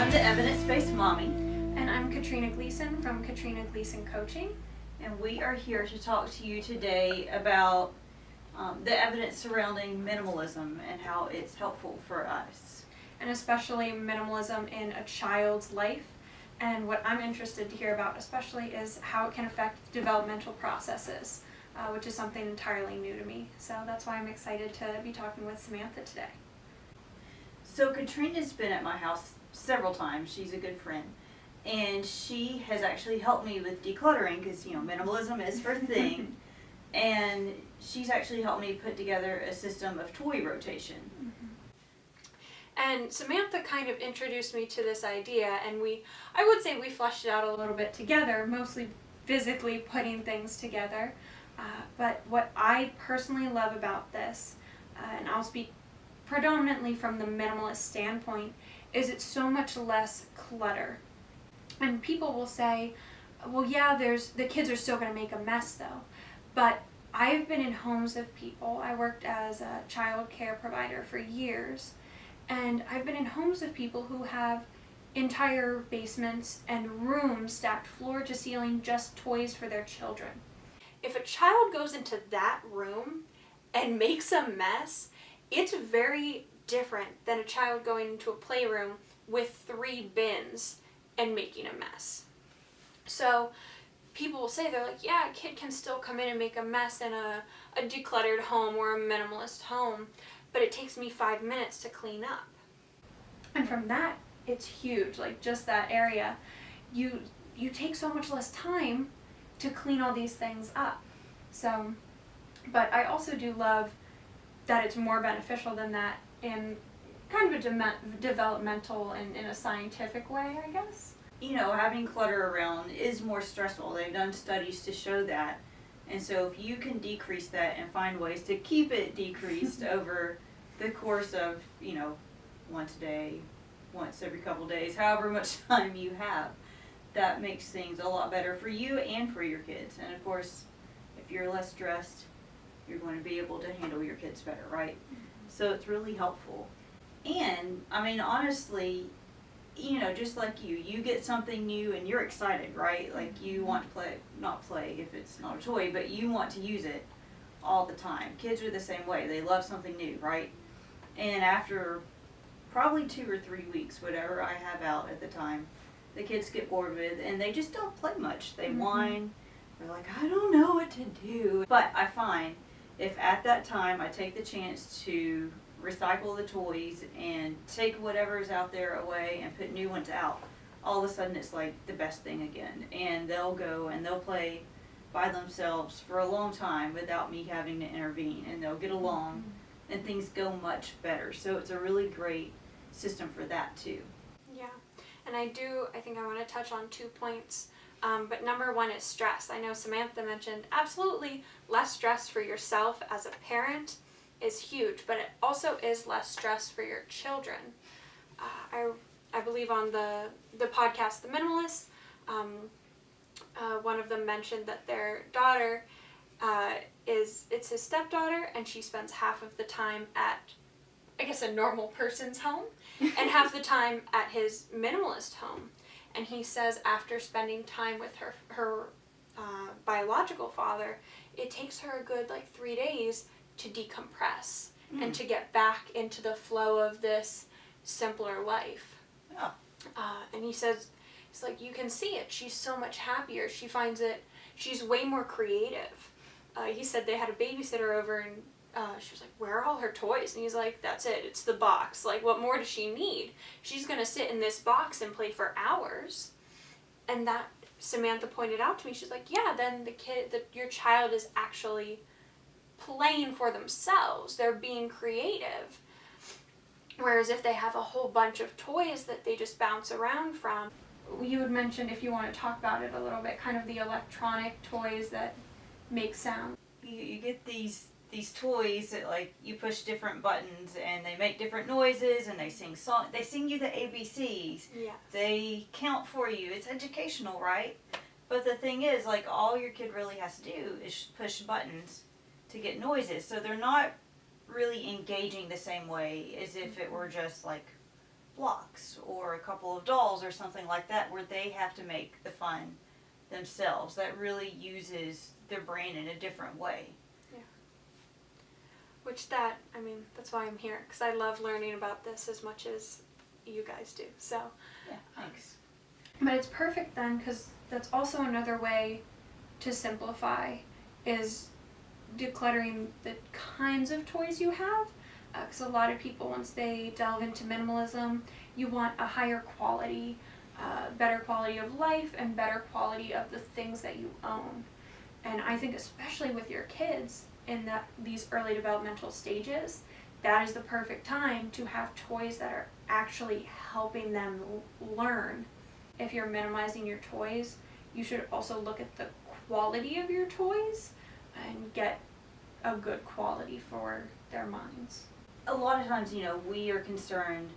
I'm the evidence-based mommy. And I'm Katrina Gleason from Katrina Gleason Coaching. And we are here to talk to you today about the evidence surrounding minimalism and how it's helpful for us. And especially minimalism in a child's life. And what I'm interested to hear about especially is how it can affect developmental processes, which is something entirely new to me. So that's why I'm excited to be talking with Samantha today. So Katrina's been at my house several times. She's a good friend. And she has actually helped me with decluttering because, minimalism is her thing. And she's actually helped me put together a system of toy rotation. And Samantha kind of introduced me to this idea, and I would say we fleshed it out a little bit together, mostly physically putting things together. But what I personally love about this, and I'll speak predominantly from the minimalist standpoint, is it's so much less clutter. And people will say, well, yeah, the kids are still going to make a mess though. But I've been in homes of people. I worked as a child care provider for years. And I've been in homes of people who have entire basements and rooms stacked floor to ceiling, just toys for their children. If a child goes into that room and makes a mess, it's very different than a child going into a playroom with 3 bins and making a mess. So people will say, they're like, yeah, a kid can still come in and make a mess in a decluttered home or a minimalist home, but it takes me 5 minutes to clean up. And from that, it's huge. Like just that area, you take so much less time to clean all these things up. So, but I also do love that it's more beneficial than that in kind of a developmental and in a scientific way, I guess. Having clutter around is more stressful. They've done studies to show that. And so if you can decrease that and find ways to keep it decreased over the course of, once a day, once every couple days, however much time you have, that makes things a lot better for you and for your kids. And of course, if you're less stressed, you're going to be able to handle your kids better, right? So it's really helpful. And, honestly, just like you get something new and you're excited, right? Like you want to not play if it's not a toy, but you want to use it all the time. Kids are the same way. They love something new, right? And after probably 2 or 3 weeks, whatever I have out at the time, the kids get bored with it and they just don't play much. They whine. They're like, I don't know what to do. But I find if at that time I take the chance to recycle the toys and take whatever's out there away and put new ones out, all of a sudden it's like the best thing again. And they'll go and they'll play by themselves for a long time without me having to intervene, and they'll get along and things go much better. So it's a really great system for that too. Yeah, and I think I want to touch on 2 points. But number 1 is stress. I know Samantha mentioned absolutely less stress for yourself as a parent is huge, but it also is less stress for your children. I believe on the podcast The Minimalists, one of them mentioned that their daughter it's his stepdaughter, and she spends half of the time at, I guess, a normal person's home and half the time at his minimalist home. And he says after spending time with her biological father, it takes her a good 3 days to decompress and to get back into the flow of this simpler life. Yeah. And he says, it's like, you can see it. She's so much happier. She finds it, she's way more creative. He said they had a babysitter over and she was like, where are all her toys? And he's like, that's it. It's the box. Like, what more does she need? She's going to sit in this box and play for hours. And that Samantha pointed out to me. She's like, yeah, then your child is actually playing for themselves. They're being creative. Whereas if they have a whole bunch of toys that they just bounce around from, you had mentioned, if you want to talk about it a little bit, kind of the electronic toys that make sound. You get these toys that you push different buttons and they make different noises and they sing song. They sing you the ABCs. Yeah. They count for you. It's educational, right? But the thing is, all your kid really has to do is push buttons to get noises. So they're not really engaging the same way as if it were just blocks or a couple of dolls or something like that, where they have to make the fun themselves. That really uses their brain in a different way. That's why I'm here, because I love learning about this as much as you guys do. So, Yeah, thanks. but it's perfect then, because that's also another way to simplify, is decluttering the kinds of toys you have. Because a lot of people, once they delve into minimalism, you want a higher quality, better quality of life, and better quality of the things that you own. And I think especially with your kids in these early developmental stages, that is the perfect time to have toys that are actually helping them learn. If you're minimizing your toys, you should also look at the quality of your toys and get a good quality for their minds. A lot of times, we are concerned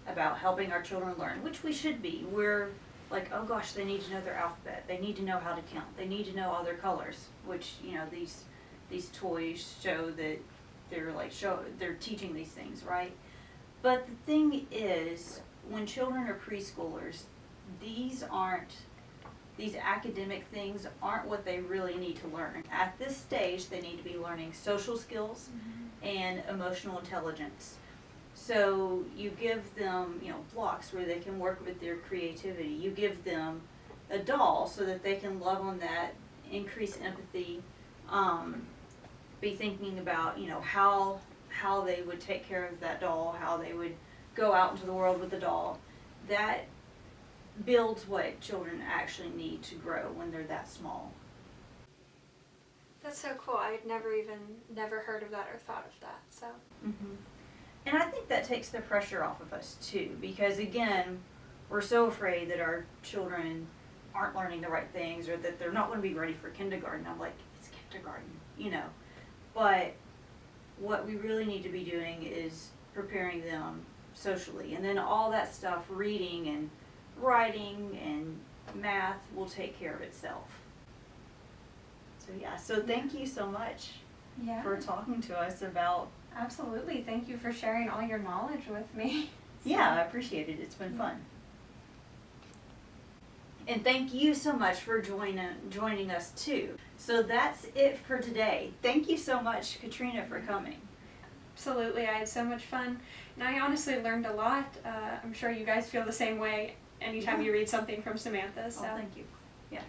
about helping our children learn, which we should be. We're like, oh gosh, they need to know their alphabet. They need to know how to count. They need to know all their colors, which, these toys show that they're teaching these things, right? But the thing is, when children are preschoolers, these academic things aren't what they really need to learn. At this stage, they need to be learning social skills and emotional intelligence. So you give them, blocks where they can work with their creativity. You give them a doll so that they can love on that, increase empathy, be thinking about, how they would take care of that doll, how they would go out into the world with the doll. That builds what children actually need to grow when they're that small. That's so cool. I had never heard of that or thought of that. So. Mm-hmm. And I think that takes the pressure off of us too, because again, we're so afraid that our children aren't learning the right things or that they're not going to be ready for kindergarten. I'm like, it's kindergarten, But what we really need to be doing is preparing them socially. And then all that stuff, reading and writing and math, will take care of itself. So thank you so much for talking to us about... Absolutely. Thank you for sharing all your knowledge with me. Yeah, I appreciate it. It's been fun. And thank you so much for joining us too. So that's it for today. Thank you so much, Katrina, for coming. Absolutely. I had so much fun. And I honestly learned a lot. I'm sure you guys feel the same way anytime you read something from Samantha. So. Oh, thank you. Yeah.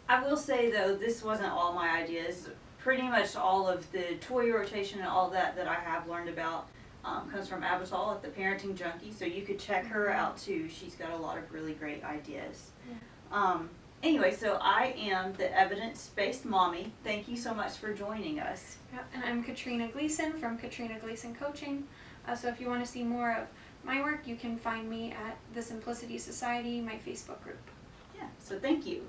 I will say, though, this wasn't all my ideas. Pretty much all of the toy rotation and all that I have learned about comes from Abital at the Parenting Junkie, so you could check her out too. She's got a lot of really great ideas. Yeah. Anyway, so I am the evidence-based mommy. Thank you so much for joining us. Yeah, and I'm Katrina Gleason from Katrina Gleason Coaching. So if you want to see more of my work, you can find me at the Simplicity Society, my Facebook group. Yeah, so thank you.